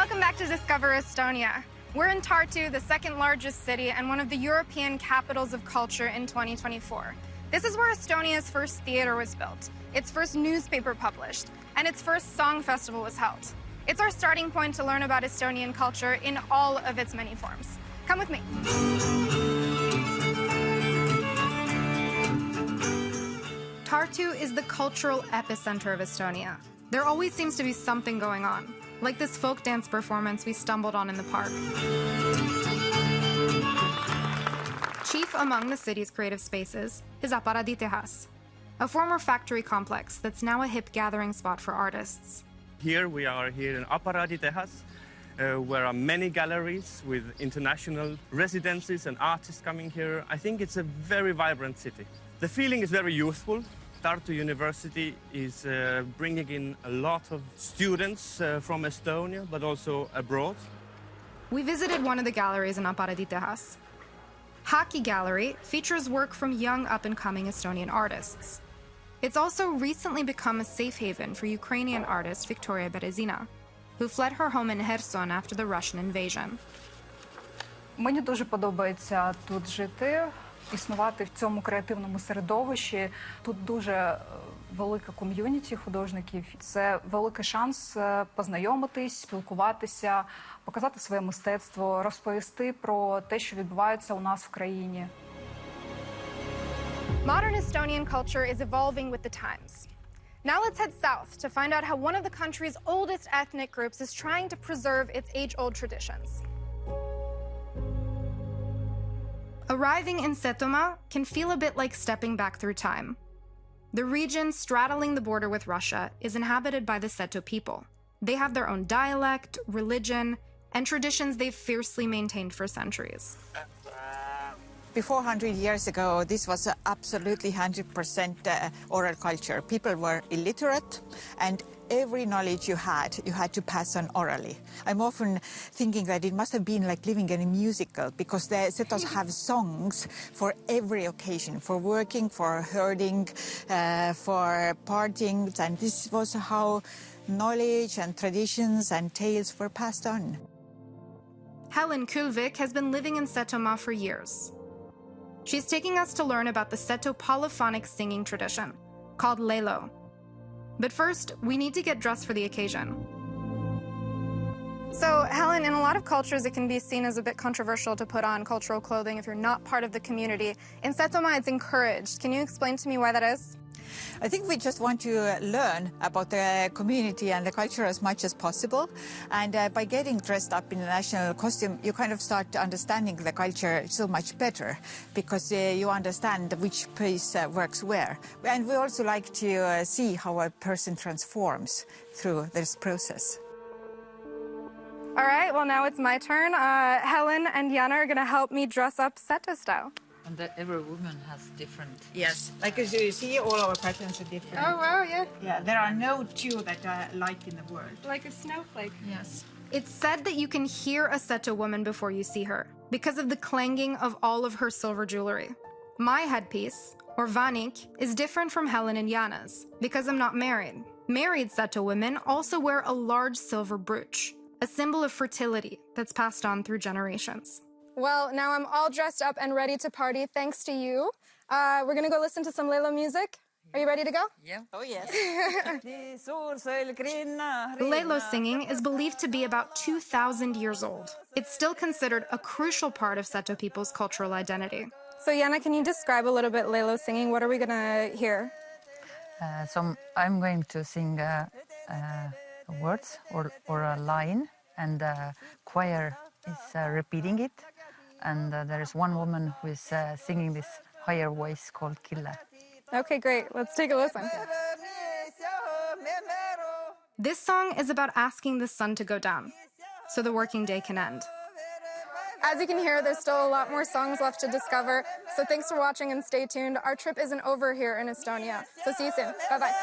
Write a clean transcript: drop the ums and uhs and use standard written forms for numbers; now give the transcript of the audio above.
Welcome back to Discover Estonia. We're in Tartu, the second largest city and one of the European capitals of culture in 2024. This is where Estonia's first theater was built, its first newspaper published, and its first song festival was held. It's our starting point to learn about Estonian culture in all of its many forms. Come with me. Tartu is the cultural epicenter of Estonia. There always seems to be something going on, like this folk dance performance we stumbled on in the park. Chief among the city's creative spaces is Tehas, a former factory complex that's now a hip gathering spot for artists. Here we are here in Tehas, where are many galleries with international residencies and artists coming here. I think it's a very vibrant city. The feeling is very youthful. Tartu University is bringing in a lot of students from Estonia, but also abroad. We visited one of the galleries in Tehas. Haki Gallery features work from young up-and-coming Estonian artists. It's also recently become a safe haven for Ukrainian artist Victoria Berezina, who fled her home in Kherson after the Russian invasion. Мені дуже подобається тут жити, існувати в цьому креативному середовищі. Тут дуже велика ком'юніті художників. Це великий шанс познайомитись, спілкуватися, показати своє мистецтво, розповісти про те, що відбувається у нас в країні. Modern Estonian culture is evolving with the times. Now let's head south to find out how one of the country's oldest ethnic groups is trying to preserve its age-old traditions. Arriving in Setomaa can feel a bit like stepping back through time. The region straddling the border with Russia is inhabited by the Seto people. They have their own dialect, religion, and traditions they've fiercely maintained for centuries. Before 100 years ago, this was absolutely 100% oral culture. People were illiterate, and every knowledge you had to pass on orally. I'm often thinking that it must have been like living in a musical, because the Setos have songs for every occasion, for working, for herding, for partying, and this was how knowledge and traditions and tales were passed on. Helen Kulvik has been living in Setomaa for years. She's taking us to learn about the Seto polyphonic singing tradition, called lelo. But first, we need to get dressed for the occasion. So, Helen, in a lot of cultures, it can be seen as a bit controversial to put on cultural clothing if you're not part of the community. In Setomaa, it's encouraged. Can you explain to me why that is? I think we just want to learn about the community and the culture as much as possible. And by getting dressed up in a national costume, you kind of start understanding the culture so much better, because you understand which piece works where. And we also like to see how a person transforms through this process. All right, well, now it's my turn. Helen and Jana are going to help me dress up Seto style. And every woman has different... Yes, like as you see, all our patterns are different. Oh, wow, yeah. Yeah, there are no two that are alike in the world. Like a snowflake. Yes. It's said that you can hear a Seto woman before you see her, because of the clanging of all of her silver jewelry. My headpiece, or vanik, is different from Helen and Jana's, because I'm not married. Married Seto women also wear a large silver brooch, a symbol of fertility that's passed on through generations. Well, now I'm all dressed up and ready to party, thanks to you. We're going to go listen to some lelo music. Are you ready to go? Yeah. Oh, yes. Lelo singing is believed to be about 2,000 years old. It's still considered a crucial part of Seto people's cultural identity. So, Jana, can you describe a little bit Lelo singing? What are we going to hear? So I'm going to sing words or a line, and the choir is repeating it. And there is one woman who is singing this higher voice called Killa. Okay, great. Let's take a listen. This song is about asking the sun to go down so the working day can end. As you can hear, there's still a lot more songs left to discover. So thanks for watching and stay tuned. Our trip isn't over here in Estonia. So see you soon. Bye-bye.